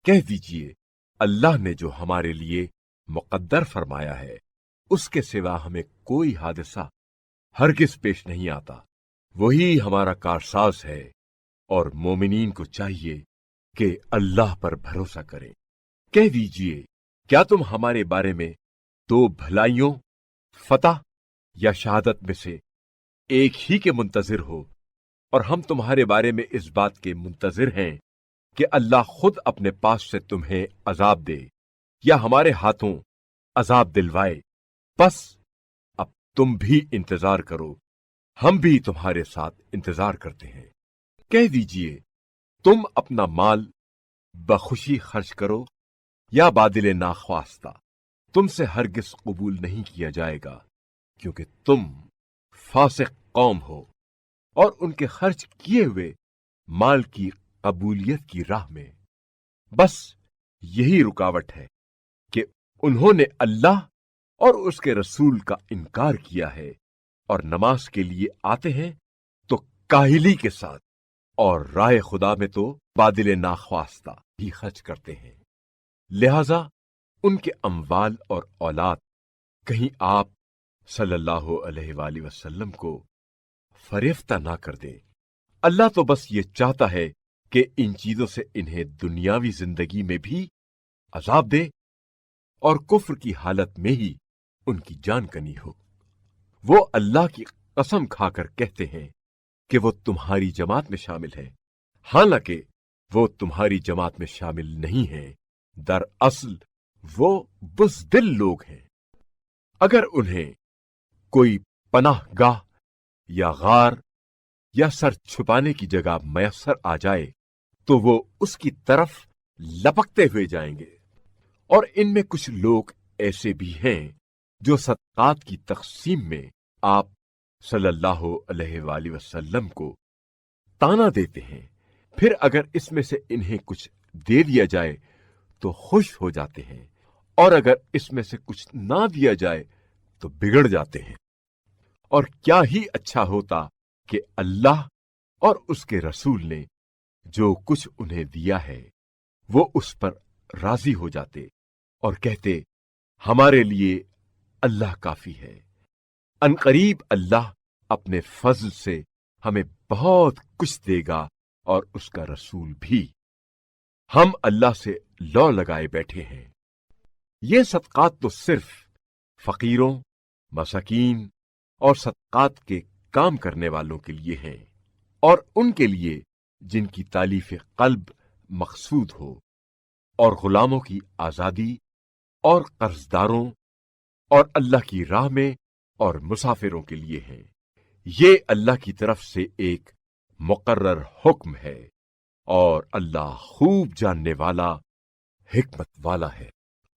کہہ دیجئے اللہ نے جو ہمارے لیے مقدر فرمایا ہے اس کے سوا ہمیں کوئی حادثہ ہرگز پیش نہیں آتا، وہی ہمارا کارساز ہے، اور مومنین کو چاہیے کہ اللہ پر بھروسہ کریں۔ کہہ دیجئے کیا تم ہمارے بارے میں دو بھلائیوں، فتح یا شہادت میں سے ایک ہی کے منتظر ہو، اور ہم تمہارے بارے میں اس بات کے منتظر ہیں کہ اللہ خود اپنے پاس سے تمہیں عذاب دے یا ہمارے ہاتھوں عذاب دلوائے؟ بس اب تم بھی انتظار کرو، ہم بھی تمہارے ساتھ انتظار کرتے ہیں۔ کہہ دیجئے تم اپنا مال بخوشی خرچ کرو یا بادل ناخواستہ، تم سے ہرگز قبول نہیں کیا جائے گا، کیونکہ تم فاسق قوم ہو، اور ان کے خرچ کیے ہوئے مال کی قبولیت کی راہ میں بس یہی رکاوٹ ہے کہ انہوں نے اللہ اور اس کے رسول کا انکار کیا ہے، اور نماز کے لیے آتے ہیں تو کاہلی کے ساتھ، اور راہ خدا میں تو بادل ناخواستہ ہی خرچ کرتے ہیں۔ لہذا ان کے اموال اور اولاد کہیں آپ صلی اللہ علیہ وآلہ وسلم کو فریفتہ نہ کر دیں۔ اللہ تو بس یہ چاہتا ہے کہ ان چیزوں سے انہیں دنیاوی زندگی میں بھی عذاب دے اور کفر کی حالت میں ہی ان کی جان کنی ہو۔ وہ اللہ کی قسم کھا کر کہتے ہیں کہ وہ تمہاری جماعت میں شامل ہے، حالانکہ وہ تمہاری جماعت میں شامل نہیں ہیں، دراصل وہ بزدل لوگ ہیں۔ اگر انہیں کوئی پناہ گاہ یا غار یا سر چھپانے کی جگہ میسر آ جائے تو وہ اس کی طرف لپکتے ہوئے جائیں گے۔ اور ان میں کچھ لوگ ایسے بھی ہیں جو صدقات کی تقسیم میں آپ صلی اللہ علیہ وآلہ وسلم کو تانا دیتے ہیں، پھر اگر اس میں سے انہیں کچھ دے دیا جائے تو خوش ہو جاتے ہیں، اور اگر اس میں سے کچھ نہ دیا جائے تو بگڑ جاتے ہیں۔ اور کیا ہی اچھا ہوتا کہ اللہ اور اس کے رسول نے جو کچھ انہیں دیا ہے وہ اس پر راضی ہو جاتے اور کہتے ہمارے لیے اللہ کافی ہے۔ عنقریب اللہ اپنے فضل سے ہمیں بہت کچھ دے گا اور اس کا رسول بھی۔ ہم اللہ سے لو لگائے بیٹھے ہیں۔ یہ صدقات تو صرف فقیروں، مساکین اور صدقات کے کام کرنے والوں کے لیے ہیں، اور ان کے لیے جن کی تالیف قلب مقصود ہو، اور غلاموں کی آزادی، اور قرضداروں، اور اللہ کی راہ میں اور مسافروں کے لیے ہیں۔ یہ اللہ کی طرف سے ایک مقرر حکم ہے، اور اللہ خوب جاننے والا، حکمت والا ہے۔